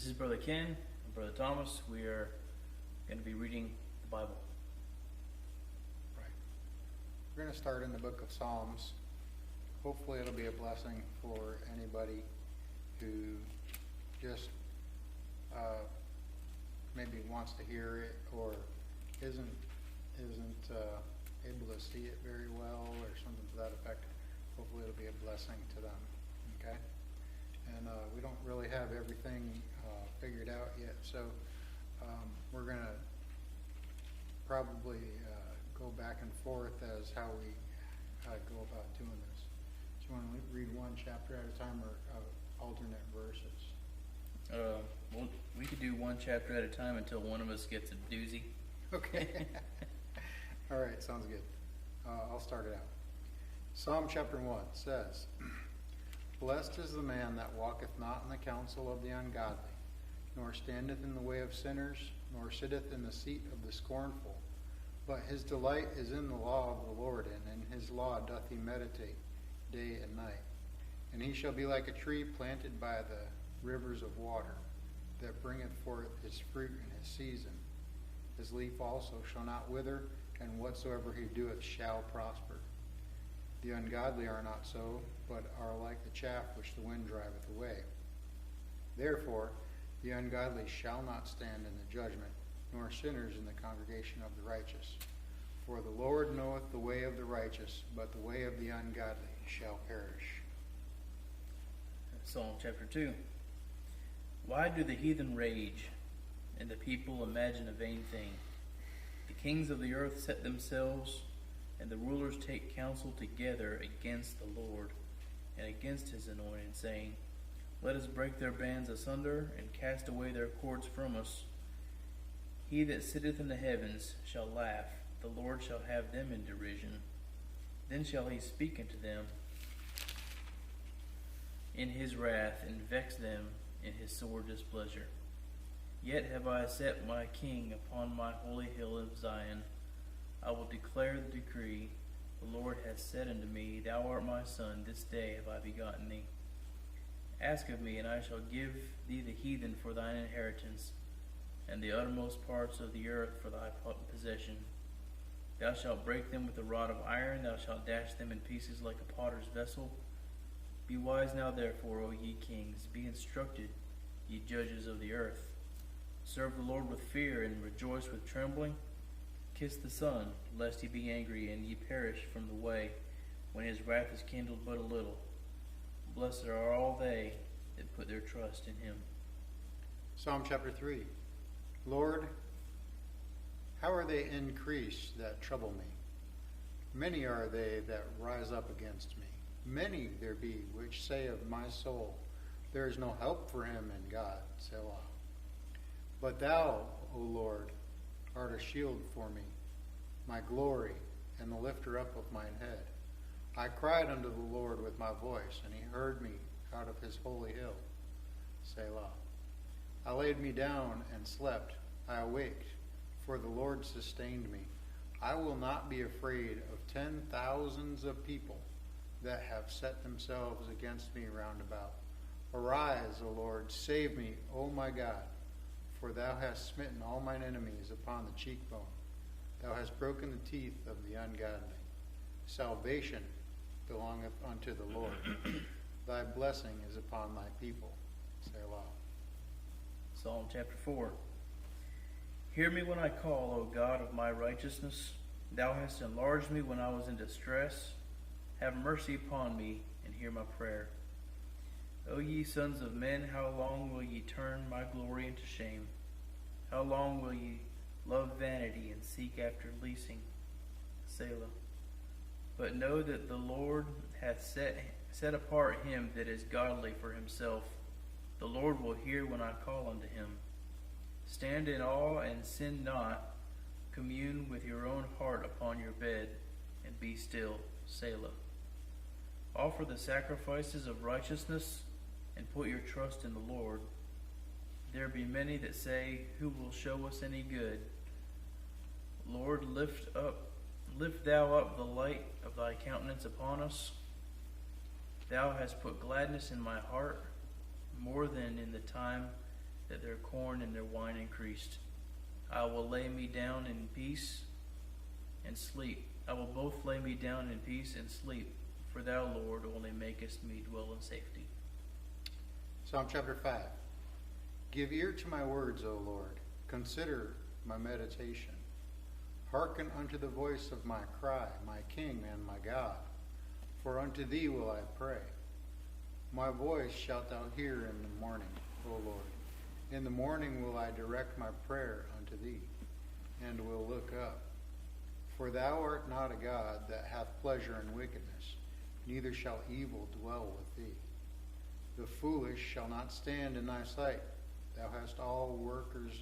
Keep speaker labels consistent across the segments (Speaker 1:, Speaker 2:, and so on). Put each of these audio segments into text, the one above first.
Speaker 1: is Brother Ken and Brother Thomas. We are going to be reading the Bible.
Speaker 2: Right. We're going to start in the book of Psalms. Hopefully it'll be a blessing for anybody who just maybe wants to hear it or isn't able to see it very well or something to that effect. Hopefully it'll be a blessing to them. Okay? And we don't really have everything figured out yet, so we're going to probably go back and forth as how we go about doing this. Do you want to read one chapter at a time or alternate verses?
Speaker 1: Well, we could do one chapter at a time until one of us gets a doozy.
Speaker 2: Okay. All right, sounds good. I'll start it out. Psalm chapter 1 says, Blessed is the man that walketh not in the counsel of the ungodly, nor standeth in the way of sinners, nor sitteth in the seat of the scornful. But his delight is in the law of the Lord, and in his law doth he meditate day and night. And he shall be like a tree planted by the rivers of water, that bringeth forth his fruit in his season. His leaf also shall not wither, and whatsoever he doeth shall prosper. The ungodly are not so, but are like the chaff which the wind driveth away. Therefore the ungodly shall not stand in the judgment, nor sinners in the congregation of the righteous. For the Lord knoweth the way of the righteous, but the way of the ungodly shall perish.
Speaker 1: Psalm chapter 2. Why do the heathen rage, and the people imagine a vain thing? The kings of the earth set themselves, and the rulers take counsel together against the Lord and against his anointed, saying, Let us break their bands asunder, and cast away their cords from us. He that sitteth in the heavens shall laugh, the Lord shall have them in derision. Then shall he speak unto them in his wrath, and vex them in his sore displeasure. Yet have I set my king upon my holy hill of Zion. I will declare the decree. The Lord hath said unto me, Thou art my son, this day have I begotten thee. Ask of me, and I shall give thee the heathen for thine inheritance, and the uttermost parts of the earth for thy possession. Thou shalt break them with a rod of iron, thou shalt dash them in pieces like a potter's vessel. Be wise now therefore, O ye kings, be instructed, ye judges of the earth. Serve the Lord with fear, and rejoice with trembling. Kiss the Son, lest he be angry, and ye perish from the way, when his wrath is kindled but a little. Blessed are all they that put their trust in him.
Speaker 2: Psalm chapter 3. Lord, how are they increased that trouble me? Many are they that rise up against me. Many there be which say of my soul, There is no help for him in God, Selah. But thou, O Lord, art a shield for me, my glory, and the lifter up of mine head. I cried unto the Lord with my voice, and he heard me out of his holy hill. Selah. I laid me down and slept. I awaked, for the Lord sustained me. I will not be afraid of 10,000s of people that have set themselves against me round about. Arise, O Lord, save me, O my God. For thou hast smitten all mine enemies upon the cheekbone. Thou hast broken the teeth of the ungodly. Salvation belongeth unto the Lord. Thy blessing is upon thy people. Selah.
Speaker 1: Psalm chapter 4. Hear me when I call, O God of my righteousness. Thou hast enlarged me when I was in distress. Have mercy upon me, and hear my prayer. O ye sons of men, how long will ye turn my glory into shame? How long will ye love vanity and seek after leasing? Selah. But know that the Lord hath set apart him that is godly for himself. The Lord will hear when I call unto him. Stand in awe and sin not. Commune with your own heart upon your bed, and be still. Selah. Offer the sacrifices of righteousness, and put your trust in the Lord. There be many that say, Who will show us any good? Lord, lift thou up the light of thy countenance upon us. Thou hast put gladness in my heart, more than in the time that their corn and their wine increased. I will lay me down in peace and sleep. I will both lay me down in peace and sleep, for thou, Lord, only makest me dwell in safety.
Speaker 2: Psalm chapter 5. Give ear to my words, O Lord. Consider my meditation. Hearken unto the voice of my cry, my King and my God. For unto thee will I pray. My voice shalt thou hear in the morning, O Lord. In the morning will I direct my prayer unto thee, and will look up. For thou art not a God that hath pleasure in wickedness, neither shall evil dwell with thee. The foolish shall not stand in thy sight. Thou hatest all workers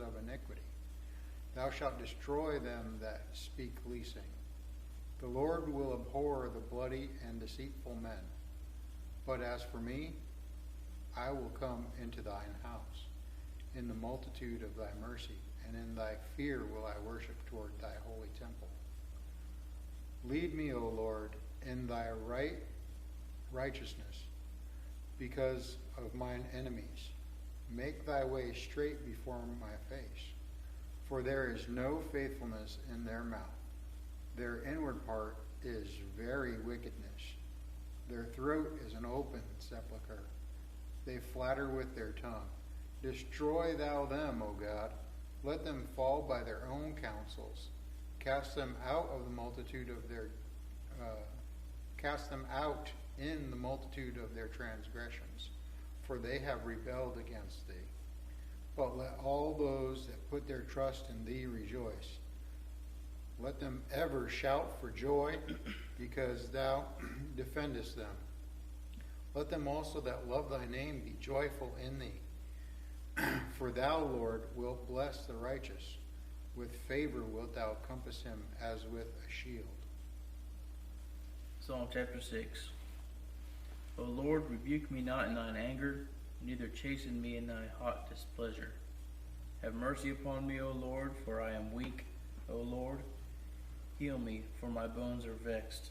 Speaker 2: of iniquity. Thou shalt destroy them that speak leasing. The Lord will abhor the bloody and deceitful men. But as for me, I will come into thine house. In the multitude of thy mercy, and in thy fear will I worship toward thy holy temple. Lead me, O Lord, in thy righteousness, because of mine enemies. Make thy way straight before my face. For there is no faithfulness in their mouth. Their inward part is very wickedness. Their throat is an open sepulchre. They flatter with their tongue. Destroy thou them, O God. Let them fall by their own counsels. Cast them out in the multitude of their transgressions, for they have rebelled against thee. But let all those that put their trust in thee rejoice. Let them ever shout for joy, because thou defendest them. Let them also that love thy name be joyful in thee. For thou, Lord, wilt bless the righteous. With favor wilt thou compass him as with a shield.
Speaker 1: Psalm chapter 6. O Lord, rebuke me not in thine anger, neither chasten me in thy hot displeasure. Have mercy upon me, O Lord, for I am weak. O Lord, heal me, for my bones are vexed.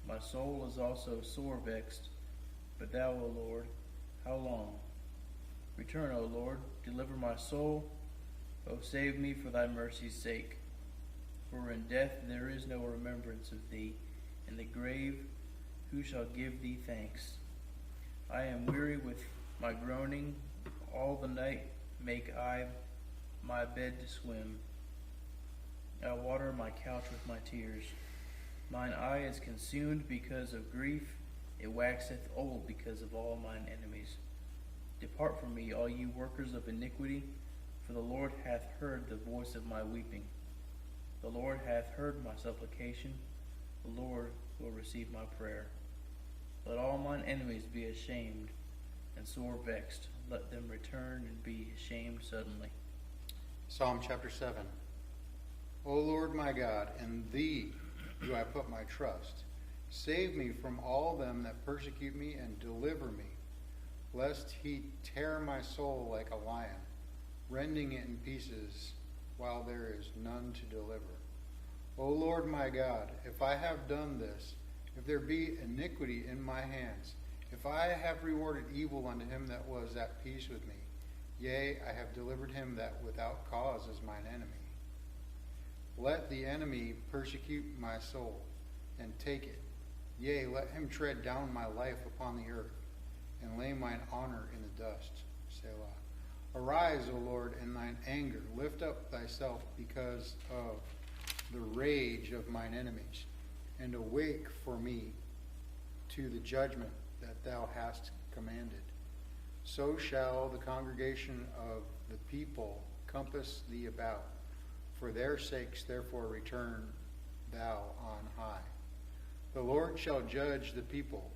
Speaker 1: My soul is also sore vexed. But thou, O Lord, how long? Return, O Lord, deliver my soul. O save me for thy mercy's sake. For in death there is no remembrance of thee. In the grave who shall give thee thanks? I am weary with my groaning. All the night make I my bed to swim. I water my couch with my tears. Mine eye is consumed because of grief. It waxeth old because of all mine enemies. Depart from me, all you workers of iniquity, for the Lord hath heard the voice of my weeping. The Lord hath heard my supplication. The Lord will receive my prayer. Let all mine enemies be ashamed and sore vexed. Let them return and be ashamed suddenly.
Speaker 2: Psalm chapter 7. O Lord my God, in thee do I put my trust. Save me from all them that persecute me, and deliver me, lest he tear my soul like a lion, rending it in pieces, while there is none to deliver. O Lord my God, if I have done this, if there be iniquity in my hands, if I have rewarded evil unto him that was at peace with me, yea, I have delivered him that without cause is mine enemy. Let the enemy persecute my soul, and take it. Yea, let him tread down my life upon the earth, and lay mine honor in the dust. Selah. Arise, O Lord, in thine anger. Lift up thyself because of the rage of mine enemies, and awake for me to the judgment that thou hast commanded. So shall the congregation of the people compass thee about. For their sakes therefore return thou on high. The Lord shall judge the people.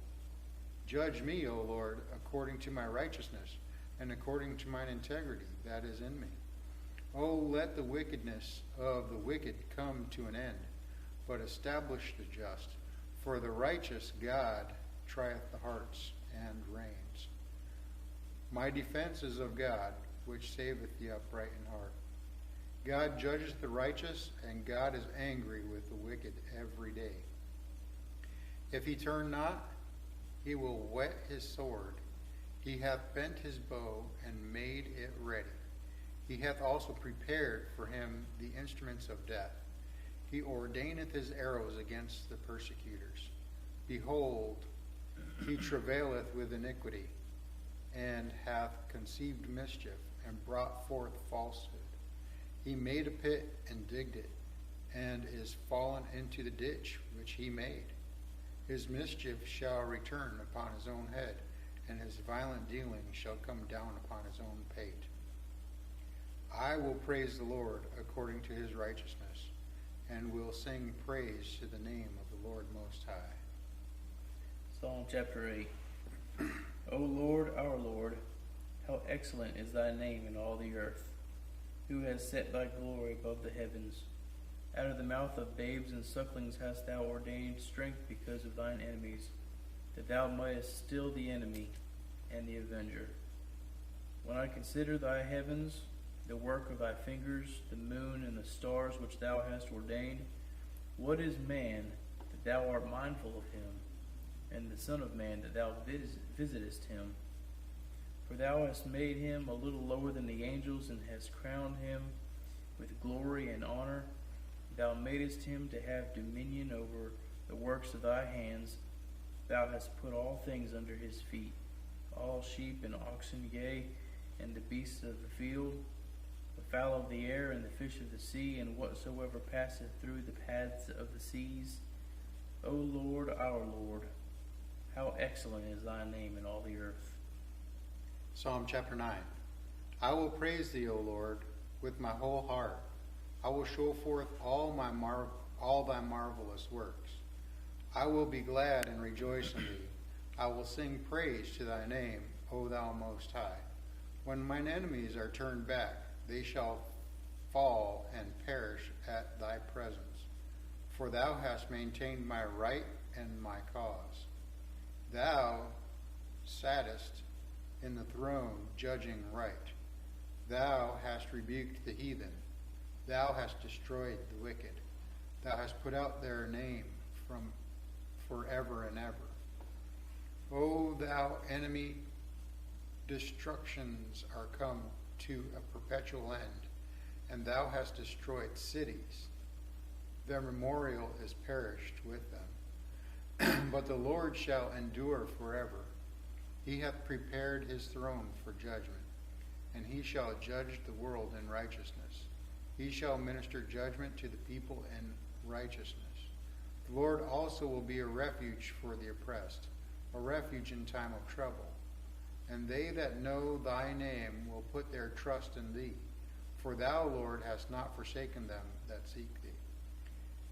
Speaker 2: Judge me, O Lord, according to my righteousness, and according to mine integrity that is in me. O let the wickedness of the wicked come to an end, but establish the just. For the righteous God trieth the hearts and reins. My defense is of God, which saveth the upright in heart. God judgeth the righteous, and God is angry with the wicked every day. If he turn not, he will whet his sword. He hath bent his bow and made it ready. He hath also prepared for him the instruments of death. He ordaineth his arrows against the persecutors. Behold, he travaileth with iniquity, and hath conceived mischief, and brought forth falsehood. He made a pit and digged it, and is fallen into the ditch which he made. His mischief shall return upon his own head, and his violent dealing shall come down upon his own pate. I will praise the Lord according to his righteousness, and will sing praise to the name of the Lord Most High.
Speaker 1: Psalm chapter 8. O Lord, our Lord, how excellent is thy name in all the earth. Who has set thy glory above the heavens? Out of the mouth of babes and sucklings hast thou ordained strength because of thine enemies, that thou mightest still the enemy and the avenger. When I consider thy heavens, the work of thy fingers, the moon and the stars which thou hast ordained, what is man that thou art mindful of him, and the Son of Man that thou visitest him? For thou hast made him a little lower than the angels, and hast crowned him with glory and honor. Thou madest him to have dominion over the works of thy hands. Thou hast put all things under his feet, all sheep and oxen, yea, and the beasts of the field, the fowl of the air, and the fish of the sea, and whatsoever passeth through the paths of the seas. O Lord, our Lord, how excellent is thy name in all the earth.
Speaker 2: Psalm chapter 9. I will praise thee, O Lord, with my whole heart. I will show forth all thy marvelous works. I will be glad and rejoice in thee. I will sing praise to thy name, O thou Most High. When mine enemies are turned back, they shall fall and perish at thy presence. For thou hast maintained my right and my cause. Thou sattest in the throne, judging right. Thou hast rebuked the heathen. Thou hast destroyed the wicked. Thou hast put out their name from forever and ever. O thou enemy, destructions are come to a perpetual end, and thou hast destroyed cities. Their memorial is perished with them. But the Lord shall endure forever. He hath prepared his throne for judgment, and he shall judge the world in righteousness. He shall minister judgment to the people in righteousness. The Lord also will be a refuge for the oppressed, a refuge in time of trouble. And they that know thy name will put their trust in thee. For thou, Lord, hast not forsaken them that seek thee.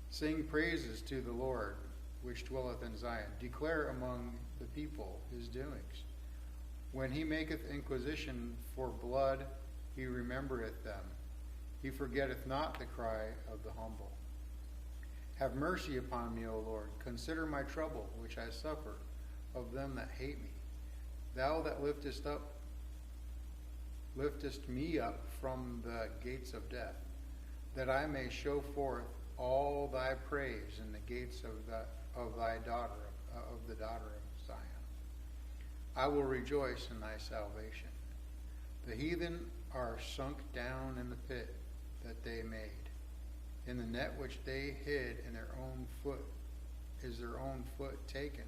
Speaker 2: Sing praises to the Lord, which dwelleth in Zion. Declare among the people his doings. When he maketh inquisition for blood, he remembereth them. He forgetteth not the cry of the humble. Have mercy upon me, O Lord. Consider my trouble, which I suffer of them that hate me. Thou that liftest me up from the gates of death, that I may show forth all thy praise in the gates of the daughter of Zion. I will rejoice in thy salvation. The heathen are sunk down in the pit that they made. In the net which they hid in their own foot is their own foot taken.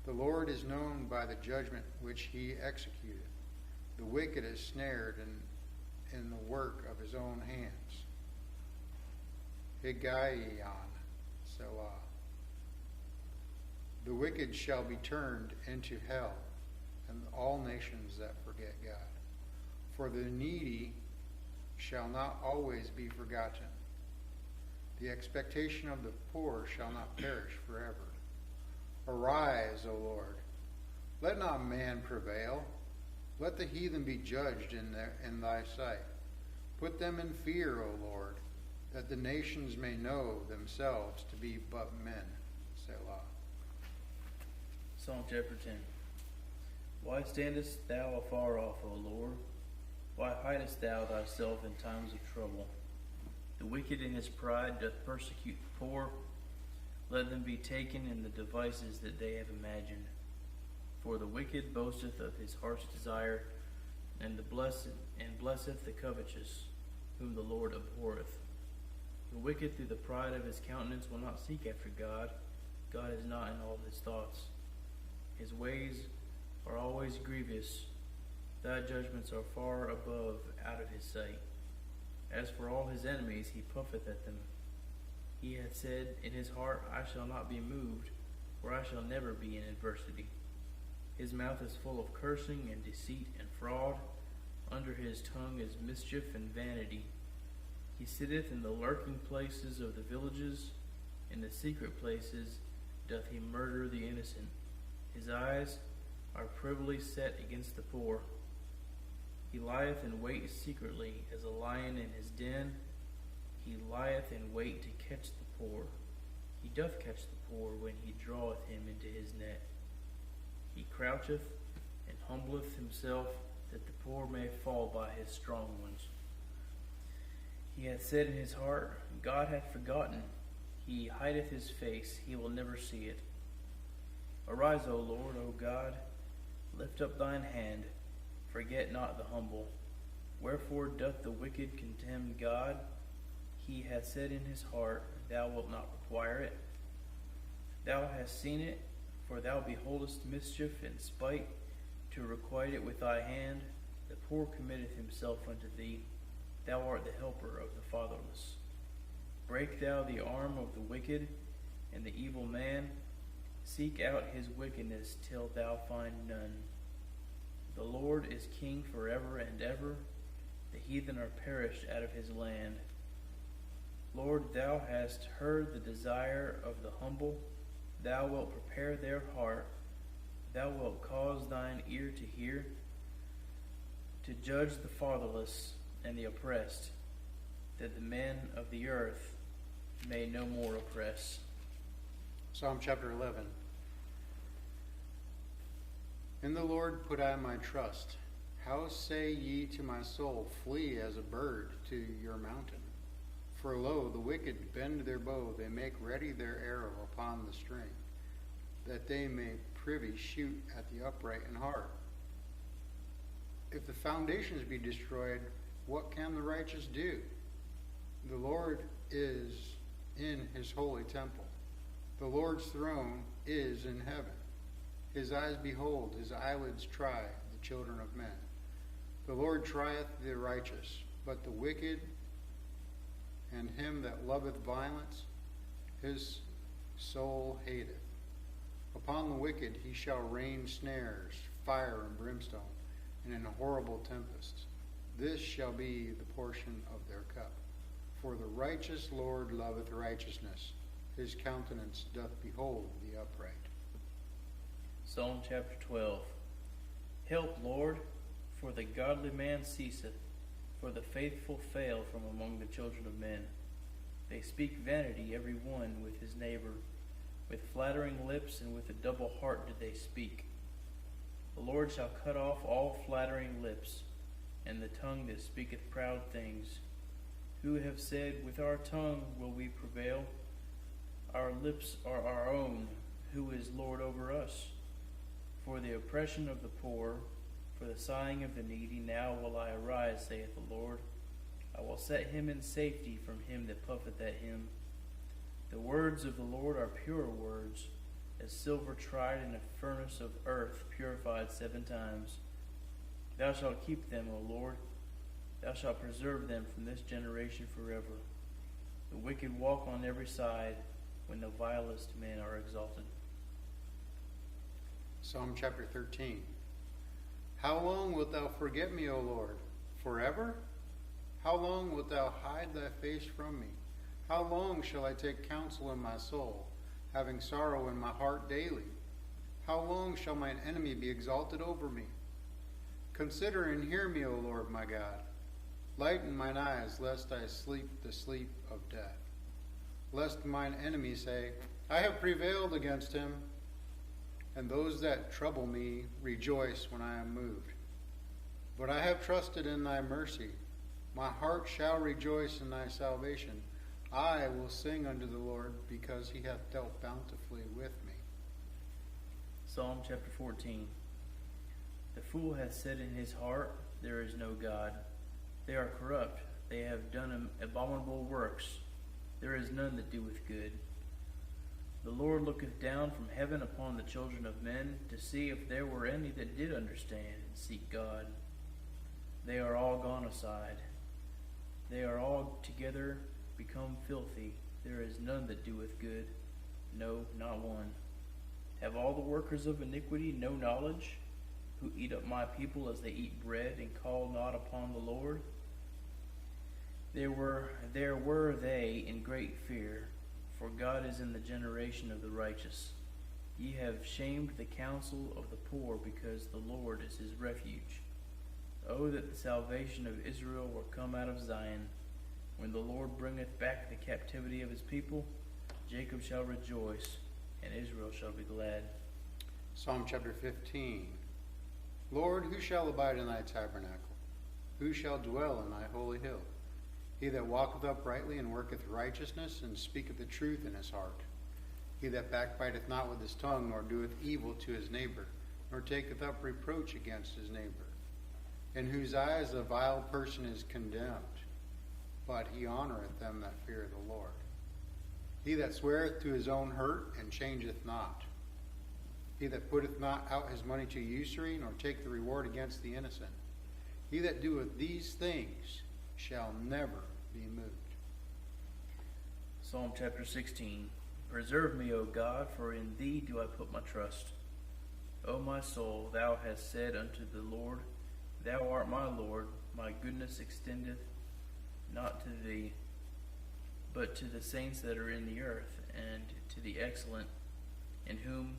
Speaker 2: The Lord is known by the judgment which he executeth. The wicked is snared in the work of his own hands. Higgaion, Selah. The wicked shall be turned into hell, and all nations that forget God. For the needy shall not always be forgotten. The expectation of the poor shall not perish forever. Arise, O Lord. Let not man prevail. Let the heathen be judged in thy sight. Put them in fear, O Lord, that the nations may know themselves to be but men. Selah.
Speaker 1: Psalm chapter 10. Why standest thou afar off, O Lord? Why hidest thou thyself in times of trouble? The wicked in his pride doth persecute the poor. Let them be taken in the devices that they have imagined. For the wicked boasteth of his heart's desire, and blesseth the covetous, whom the Lord abhorreth. The wicked through the pride of his countenance will not seek after God. God is not in all his thoughts. His ways are always grievous. Thy judgments are far above out of his sight. As for all his enemies, he puffeth at them. He hath said in his heart, I shall not be moved, for I shall never be in adversity. His mouth is full of cursing and deceit and fraud. Under his tongue is mischief and vanity. He sitteth in the lurking places of the villages. In the secret places doth he murder the innocent. His eyes are privily set against the poor. He lieth in wait secretly as a lion in his den. He lieth in wait to catch the poor. He doth catch the poor when he draweth him into his net. He croucheth and humbleth himself, that the poor may fall by his strong ones. He hath said in his heart, God hath forgotten. He hideth his face, he will never see it. Arise, O Lord, O God, lift up thine hand, forget not the humble. Wherefore doth the wicked contemn God? He hath said in his heart, Thou wilt not require it. Thou hast seen it, for thou beholdest mischief and spite, to requite it with thy hand. The poor committeth himself unto thee. Thou art the helper of the fatherless. Break thou the arm of the wicked and the evil man. Seek out his wickedness till thou find none. The Lord is king forever and ever. The heathen are perished out of his land. Lord, thou hast heard the desire of the humble. Thou wilt prepare their heart. Thou wilt cause thine ear to hear, to judge the fatherless and the oppressed, that the men of the earth may no more oppress.
Speaker 2: Psalm chapter 11. In the Lord put I my trust. How say ye to my soul, flee as a bird to your mountain? For lo, the wicked bend their bow, they make ready their arrow upon the string, that they may privy shoot at the upright in heart. If the foundations be destroyed, what can the righteous do? The Lord is in his holy temple. The Lord's throne is in heaven. His eyes behold, his eyelids try the children of men. The Lord trieth the righteous, but the wicked and him that loveth violence, his soul hateth. Upon the wicked he shall rain snares, fire and brimstone, and in horrible tempests. This shall be the portion of their cup. For the righteous Lord loveth righteousness. His countenance doth behold the upright.
Speaker 1: Psalm chapter 12. Help, Lord, for the godly man ceaseth, for the faithful fail from among the children of men. They speak vanity every one with his neighbor. With flattering lips and with a double heart did they speak. The Lord shall cut off all flattering lips, and the tongue that speaketh proud things. Who have said, with our tongue will we prevail? Our lips are our own. Who is Lord over us? For the oppression of the poor, for the sighing of the needy, now will I arise, saith the Lord. I will set him in safety from him that puffeth at him. The words of the Lord are pure words, as silver tried in a furnace of earth, purified 7 times. Thou shalt keep them, O Lord. Thou shalt preserve them from this generation forever. The wicked walk on every side, when the vilest men are exalted.
Speaker 2: Psalm chapter 13. How long wilt thou forget me, O Lord? Forever? How long wilt thou hide thy face from me? How long shall I take counsel in my soul, having sorrow in my heart daily? How long shall mine enemy be exalted over me? Consider and hear me, O Lord my God. Lighten mine eyes, lest I sleep the sleep of death. Lest mine enemy say, I have prevailed against him. And those that trouble me rejoice when I am moved. But I have trusted in thy mercy. My heart shall rejoice in thy salvation. I will sing unto the Lord, because he hath dealt bountifully with me.
Speaker 1: Psalm chapter 14. The fool hath said in his heart, there is no God. They are corrupt, they have done abominable works. There is none that doeth good. The Lord looketh down from heaven upon the children of men, to see if there were any that did understand and seek God. They are all gone aside. They are all together become filthy. There is none that doeth good, no, not one. Have all the workers of iniquity no knowledge, who eat up my people as they eat bread, and call not upon the Lord? There were they in great fear, for God is in the generation of the righteous. Ye have shamed the counsel of the poor, because the Lord is his refuge. Oh, that the salvation of Israel were come out of Zion. When the Lord bringeth back the captivity of his people, Jacob shall rejoice, and Israel shall be glad.
Speaker 2: Psalm chapter 15. Lord, who shall abide in thy tabernacle? Who shall dwell in thy holy hill? He that walketh uprightly and worketh righteousness, and speaketh the truth in his heart. He that backbiteth not with his tongue, nor doeth evil to his neighbor, nor taketh up reproach against his neighbor. In whose eyes a vile person is condemned, but he honoreth them that fear the Lord. He that sweareth to his own hurt, and changeth not. He that putteth not out his money to usury, nor take the reward against the innocent. He that doeth these things shall never be moved.
Speaker 1: Psalm chapter 16. Preserve me, O God, for in thee do I put my trust. O my soul, thou hast said unto the Lord, Thou art my Lord, my goodness extendeth not to thee, but to the saints that are in the earth, and to the excellent, in whom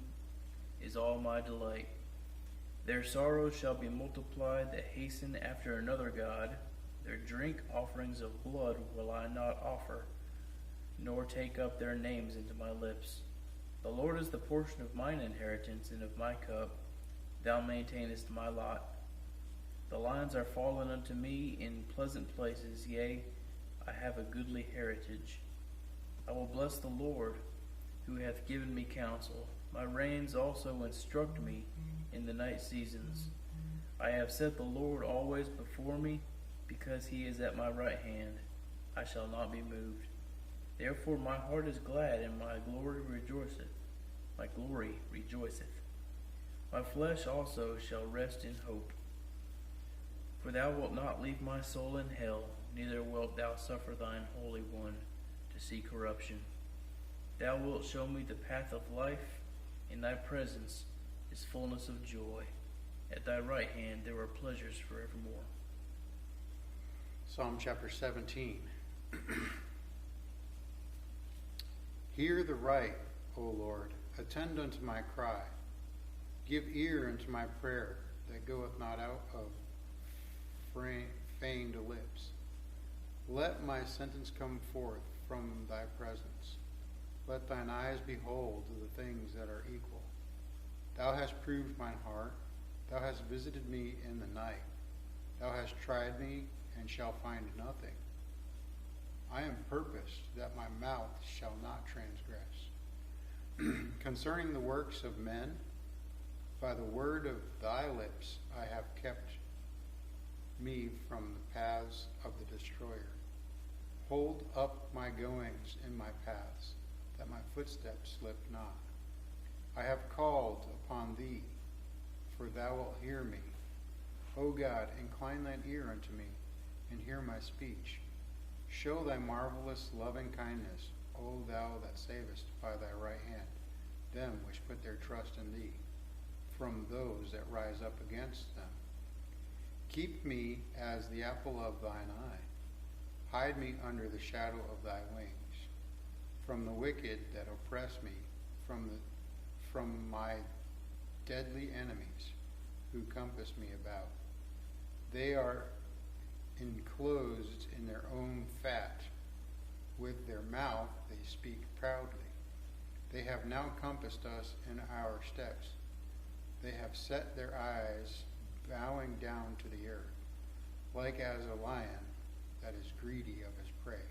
Speaker 1: is all my delight. Their sorrows shall be multiplied that hasten after another God. Their drink offerings of blood will I not offer, nor take up their names into my lips. The Lord is the portion of mine inheritance and of my cup. Thou maintainest my lot. The lines are fallen unto me in pleasant places, yea, I have a goodly heritage. I will bless the Lord, who hath given me counsel. My reins also instruct me in the night seasons. I have set the Lord always before me, because he is at my right hand. I shall not be moved. Therefore my heart is glad, and my glory rejoiceth. My glory rejoiceth. My flesh also shall rest in hope. For thou wilt not leave my soul in hell, neither wilt thou suffer thine Holy One to see corruption. Thou wilt show me the path of life. In thy presence is fullness of joy. At thy right hand there are pleasures forevermore.
Speaker 2: Psalm chapter 17. Hear the right, O Lord. Attend unto my cry. Give ear unto my prayer, that goeth not out of feigned lips. Let my sentence come forth from thy presence. Let thine eyes behold the things that are equal. Thou hast proved mine heart. Thou hast visited me in the night. Thou hast tried me, and shalt find nothing. I am purposed that my mouth shall not transgress. Concerning the works of men, by the word of thy lips I have kept me from the paths of the destroyer. Hold up my goings in my paths, that my footsteps slip not. I have called upon thee, for thou wilt hear me. O God, incline thine ear unto me, and hear my speech. Show thy marvelous loving kindness, O thou that savest by thy right hand, them which put their trust in thee, from those that rise up against them. Keep me as the apple of thine eye. Hide me under the shadow of thy wings, from the wicked that oppress me, from my deadly enemies who compass me about. They are enclosed in their own fat. With their mouth they speak proudly. They have now compassed us in our steps. They have set their eyes bowing down to the earth, like as a lion that is greedy of his prey,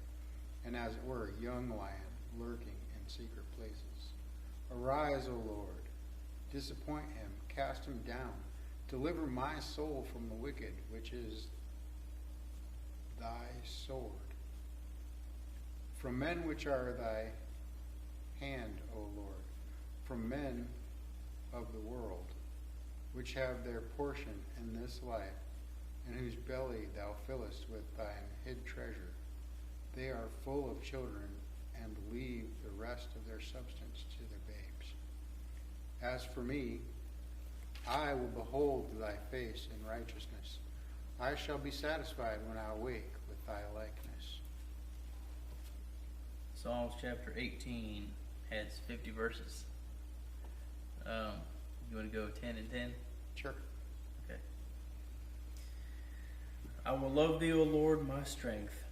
Speaker 2: and as it were a young lion lurking in secret places. Arise, O Lord, Disappoint him, cast him down. Deliver my soul from the wicked, which is thy sword. From men which are thy hand, O Lord, from men of the world, which have their portion in this life, and whose belly thou fillest with thine hid treasure. They are full of children, and leave the rest of their substance to their babes. As for me, I will behold thy face in righteousness. I shall be satisfied when I awake with thy likeness.
Speaker 1: Psalms chapter 18 has 50 verses. You want to go 10 and 10?
Speaker 2: Sure.
Speaker 1: Okay. I will love thee, O Lord, my strength.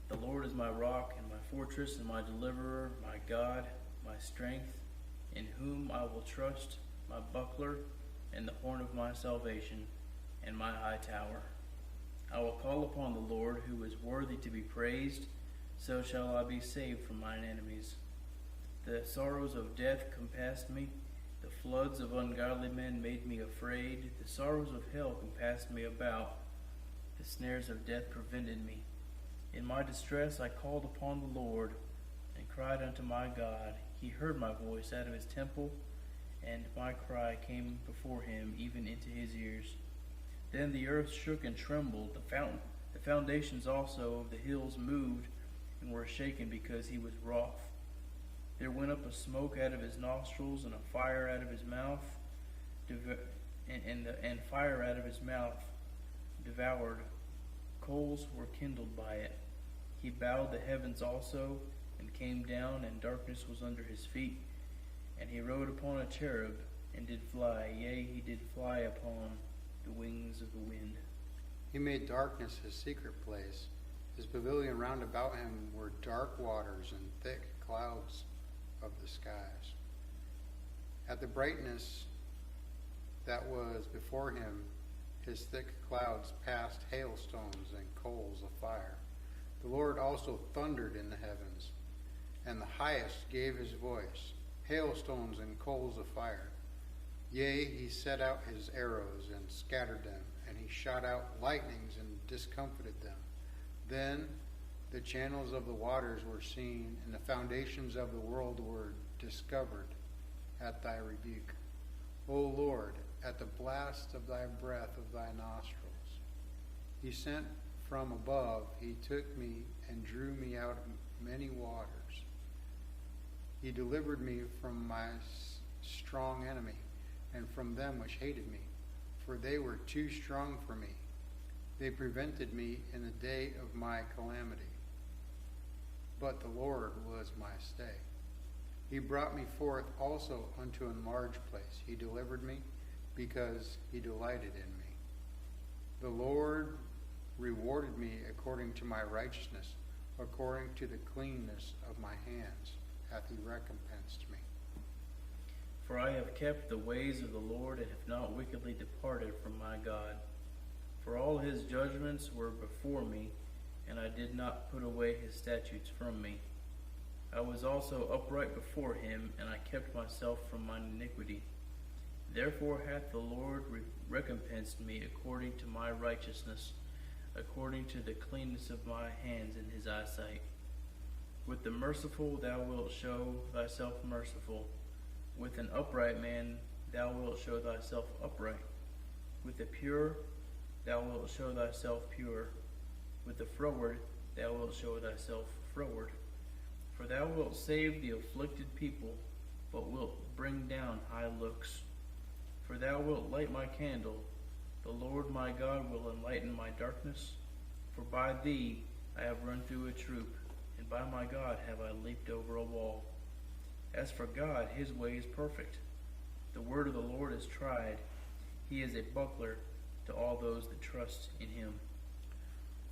Speaker 1: The Lord is my rock and my fortress and my deliverer, my God, my strength, in whom I will trust, my buckler and the horn of my salvation and my high tower. I will call upon the Lord, who is worthy to be praised. So shall I be saved from mine enemies. The sorrows of death compassed me. The floods of ungodly men made me afraid. The sorrows of hell compassed me about. The snares of death prevented me. In my distress I called upon the Lord and cried unto my God. He heard my voice out of his temple, and my cry came before him, even into his ears. Then the earth shook and trembled. The foundations also of the hills moved and were shaken, because he was wroth. There went up a smoke out of his nostrils, and a fire out of his mouth, and fire out of his mouth devoured. Coals were kindled by it. He bowed the heavens also, and came down, and darkness was under his feet. And he rode upon a cherub, and did fly, yea, he did fly upon the wings of the wind.
Speaker 2: He made darkness his secret place. His pavilion round about him were dark waters and thick clouds of the skies. At the brightness that was before him, his thick clouds passed hailstones and coals of fire. The Lord also thundered in the heavens, and the highest gave his voice, hailstones and coals of fire. Yea, he set out his arrows and scattered them, and he shot out lightnings and discomfited them. Then the channels of the waters were seen, and the foundations of the world were discovered at thy rebuke. O Lord, at the blast of thy breath of thy nostrils. He sent from above, he took me and drew me out of many waters. He delivered me from my strong enemy, and from them which hated me, for they were too strong for me. They prevented me in the day of my calamity. But the Lord was my stay. He brought me forth also unto an enlarged place. He delivered me, because he delighted in me. The Lord rewarded me according to my righteousness, according to the cleanness of my hands hath he recompensed me.
Speaker 1: For I have kept the ways of the Lord, and have not wickedly departed from my God. For all his judgments were before me, and I did not put away his statutes from me. I was also upright before him, and I kept myself from mine iniquity. Therefore hath the Lord recompensed me according to my righteousness, according to the cleanness of my hands in his eyesight. With the merciful thou wilt show thyself merciful. With an upright man thou wilt show thyself upright. With the pure thou wilt show thyself pure. With the froward thou wilt show thyself froward. For thou wilt save the afflicted people, but wilt bring down high looks. For thou wilt light my candle. The Lord my God will enlighten my darkness. For by thee I have run through a troop, and by my God have I leaped over a wall. As for God, his way is perfect. The word of the Lord is tried. He is a buckler to all those that trust in him.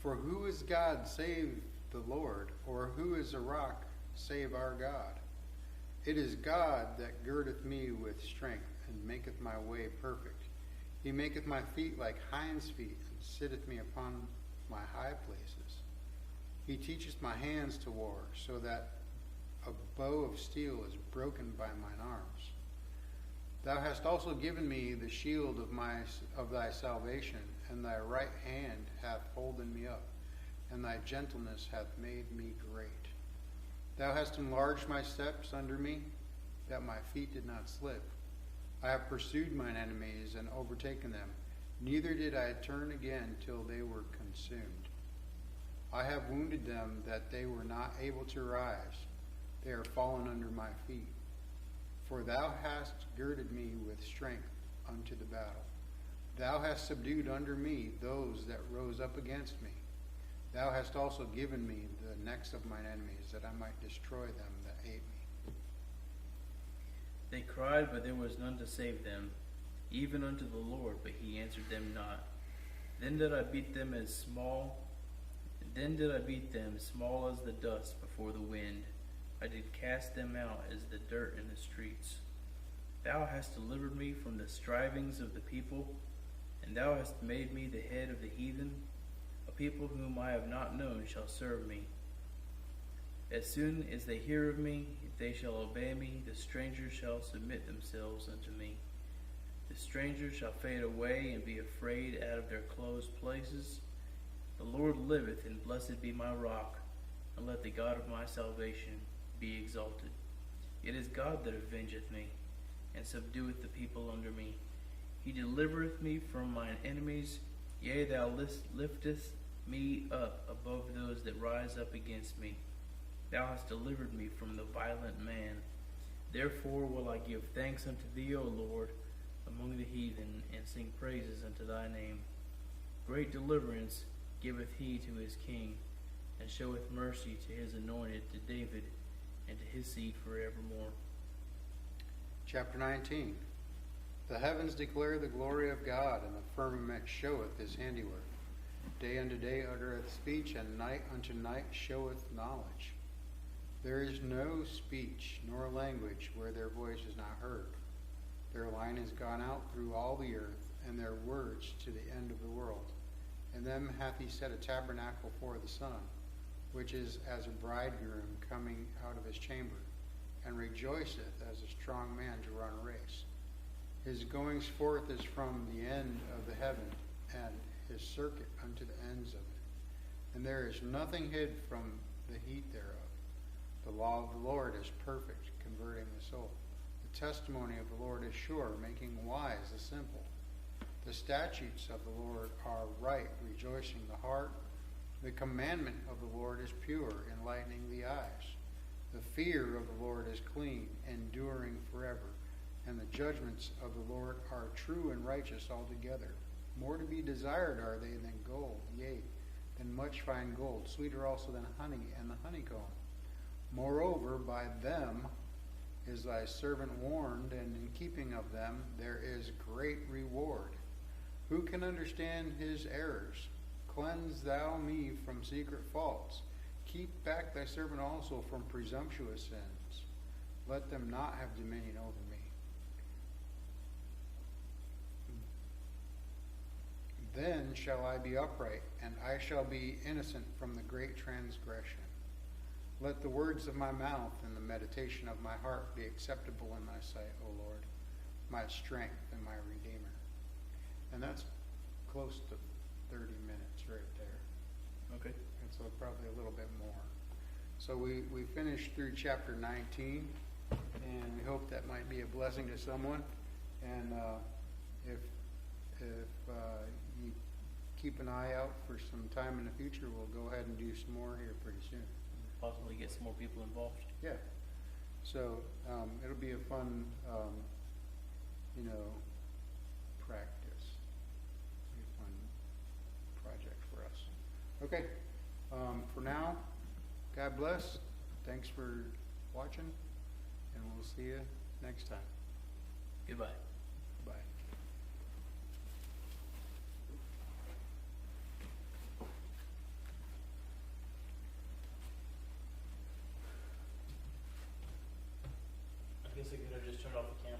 Speaker 2: For who is God save the Lord, or who is a rock save our God? It is God that girdeth me with strength, and maketh my way perfect. He maketh my feet like hinds' feet, and sitteth me upon my high places. He teacheth my hands to war, so that a bow of steel is broken by mine arms. Thou hast also given me the shield of thy salvation, and thy right hand hath holden me up, and thy gentleness hath made me great. Thou hast enlarged my steps under me, that my feet did not slip. I have pursued mine enemies and overtaken them, neither did I turn again till they were consumed. I have wounded them that they were not able to rise. They are fallen under my feet. For thou hast girded me with strength unto the battle. Thou hast subdued under me those that rose up against me. Thou hast also given me the necks of mine enemies, that I might destroy them that hate me.
Speaker 1: They cried, but there was none to save them, even unto the Lord, but he answered them not. Then did I beat them small as the dust before the wind. I did cast them out as the dirt in the streets. Thou hast delivered me from the strivings of the people, and thou hast made me the head of the heathen. A people whom I have not known shall serve me. As soon as they hear of me, if they shall obey me, the strangers shall submit themselves unto me. The strangers shall fade away and be afraid out of their closed places. The Lord liveth, and blessed be my rock, and let the God of my salvation be exalted. It is God that avengeth me, and subdueth the people under me. He delivereth me from mine enemies. Yea, thou liftest me up above those that rise up against me. Thou hast delivered me from the violent man. Therefore will I give thanks unto thee, O Lord, among the heathen, and sing praises unto thy name. Great deliverance giveth he to his king, and showeth mercy to his anointed, to David, and to his seed forevermore.
Speaker 2: Chapter 19. The heavens declare the glory of God, and the firmament showeth his handiwork. Day unto day uttereth speech, and night unto night showeth knowledge. There is no speech nor language where their voice is not heard. Their line is gone out through all the earth, and their words to the end of the world. In them hath he set a tabernacle for the sun, which is as a bridegroom coming out of his chamber, and rejoiceth as a strong man to run a race. His goings forth is from the end of the heaven, and his circuit unto the ends of it. And there is nothing hid from the heat thereof. The law of the Lord is perfect, converting the soul. The testimony of the Lord is sure, making wise the simple. The statutes of the Lord are right, rejoicing the heart. The commandment of the Lord is pure, enlightening the eyes. The fear of the Lord is clean, enduring forever. And the judgments of the Lord are true and righteous altogether. More to be desired are they than gold, yea, than much fine gold, sweeter also than honey and the honeycomb. Moreover, by them is thy servant warned, and in keeping of them there is great reward. Who can understand his errors? Cleanse thou me from secret faults. Keep back thy servant also from presumptuous sins. Let them not have dominion over me. Then shall I be upright, and I shall be innocent from the great transgression. Let the words of my mouth and the meditation of my heart be acceptable in thy sight, O Lord, my strength and my Redeemer. And that's close to 30 minutes right there.
Speaker 1: Okay.
Speaker 2: And so probably a little bit more. So we finished through chapter 19, and we hope that might be a blessing to someone. And if you keep an eye out for some time in the future, we'll go ahead and do some more here pretty soon.
Speaker 1: Possibly get some more people involved.
Speaker 2: Yeah. So it'll be a fun, practice. It'll be a fun project for us. Okay. For now, God bless. Thanks for watching, and we'll see you next time.
Speaker 1: Goodbye.
Speaker 2: Bye.
Speaker 1: I guess I could have just turned off the camera.